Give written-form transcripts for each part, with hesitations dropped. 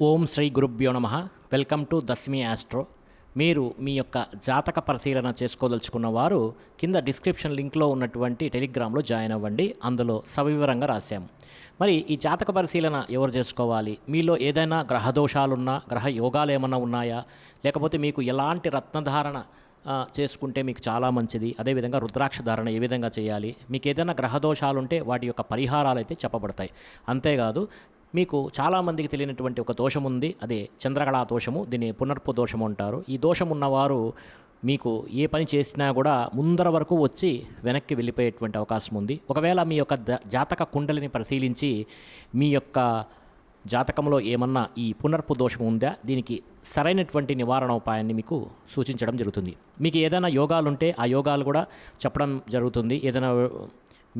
ఓం శ్రీ గురుభ్యో నమ. Welcome to Dasmi Astro. మీరు మీ యొక్క జాతక పరిశీలన చేసుకోదలుచుకున్న వారు కింద డిస్క్రిప్షన్ లింక్లో ఉన్నటువంటి టెలిగ్రామ్లో జాయిన్ అవ్వండి. అందులో సవివరంగా రాశాము. మరి ఈ జాతక పరిశీలన ఎవరు చేసుకోవాలి? మీలో ఏదైనా గ్రహ దోషాలున్నా, గ్రహ యోగాలు ఏమన్నా ఉన్నాయా, లేకపోతే మీకు ఎలాంటి రత్నధారణ చేసుకుంటే మీకు చాలా మంచిది, అదేవిధంగా రుద్రాక్ష ధారణ ఏ విధంగా చేయాలి, మీకు ఏదైనా గ్రహ దోషాలు ఉంటే వాటి యొక్క పరిహారాలు అయితే చెప్పబడతాయి. అంతేకాదు, మీకు చాలామందికి తెలియనటువంటి ఒక దోషం ఉంది, అదే చంద్రకళా దోషము. దీన్ని పునర్పు దోషము అంటారు. ఈ దోషం ఉన్నవారు మీకు ఏ పని చేసినా కూడా ముందర వరకు వచ్చి వెనక్కి వెళ్ళిపోయేటువంటి అవకాశం ఉంది. ఒకవేళ మీ యొక్క జాతక కుండలిని పరిశీలించి మీ యొక్క జాతకంలో ఏమన్నా ఈ పునర్పు దోషం ఉందా, దీనికి సరైనటువంటి నివారణ ఉపాయాన్ని మీకు సూచించడం జరుగుతుంది. మీకు ఏదైనా యోగాలు ఉంటే ఆ యోగాలు కూడా చెప్పడం జరుగుతుంది. ఏదైనా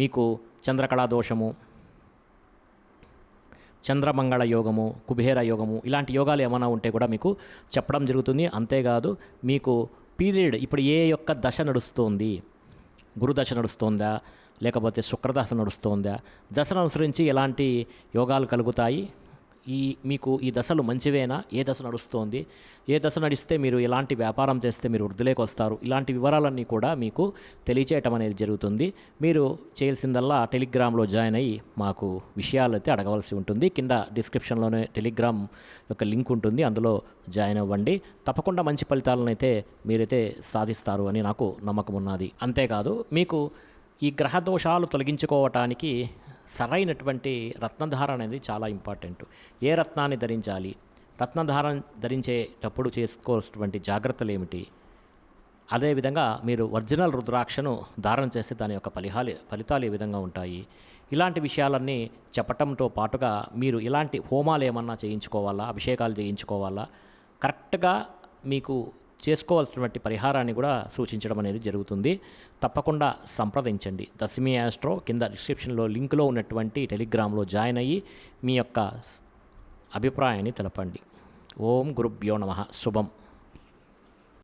మీకు చంద్రకళా దోషము, చంద్రమంగళ యోగము, కుబేర యోగము, ఇలాంటి యోగాలు ఏమైనా ఉంటే కూడా మీకు చెప్పడం జరుగుతుంది. అంతేకాదు, మీకు పీరియడ్ ఇప్పుడు ఏ యొక్క దశ నడుస్తోంది, గురుదశ నడుస్తోందా, లేకపోతే శుక్రదశ నడుస్తోందా, దశను అనుసరించి ఎలాంటి యోగాలు కలుగుతాయి, మీకు ఈ దశలు మంచివేనా, ఏ దశ నడుస్తోంది, ఏ దశ నడిస్తే మీరు ఎలాంటి వ్యాపారం చేస్తే మీరు వృద్ధిలోకి వస్తారు, ఇలాంటి వివరాలన్నీ కూడా మీకు తెలియచేయటం అనేది జరుగుతుంది. మీరు చేయాల్సిందల్లా టెలిగ్రామ్లో జాయిన్ అయ్యి మాకు విషయాలు అయితే అడగవలసి ఉంటుంది. కింద డిస్క్రిప్షన్లోనే టెలిగ్రామ్ యొక్క లింక్ ఉంటుంది, అందులో జాయిన్ అవ్వండి. తప్పకుండా మంచి ఫలితాలను అయితే మీరైతే సాధిస్తారు అని నాకు నమ్మకం ఉన్నది. అంతేకాదు, మీకు ఈ గ్రహ దోషాలు తొలగించుకోవటానికి సరైనటువంటి రత్నధారణ అనేది చాలా ఇంపార్టెంట్. ఏ రత్నాన్ని ధరించాలి, రత్నధారణ ధరించేటప్పుడు చేసుకోవాల్సినటువంటి జాగ్రత్తలు ఏమిటి, అదేవిధంగా మీరు ఒరిజినల్ రుద్రాక్షను ధారణ చేస్తే దాని యొక్క ఫలితాలు ఏ విధంగా ఉంటాయి, ఇలాంటి విషయాలన్నీ చెప్పటంతో పాటుగా మీరు ఇలాంటి హోమాలు ఏమన్నా చేయించుకోవాలా, అభిషేకాలు చేయించుకోవాలా, కరెక్ట్గా మీకు చేసుకోవాల్సినటువంటి పరిహారాన్ని కూడా సూచించడం అనేది జరుగుతుంది. తప్పకుండా సంప్రదించండి. దస్మి ఆస్ట్రో కింద డిస్క్రిప్షన్లో లింక్లో ఉన్నటువంటి టెలిగ్రామ్లో జాయిన్ అయ్యి మీ యొక్క అభిప్రాయాన్ని తెలపండి. ఓం గురుభ్యో నమః. శుభం.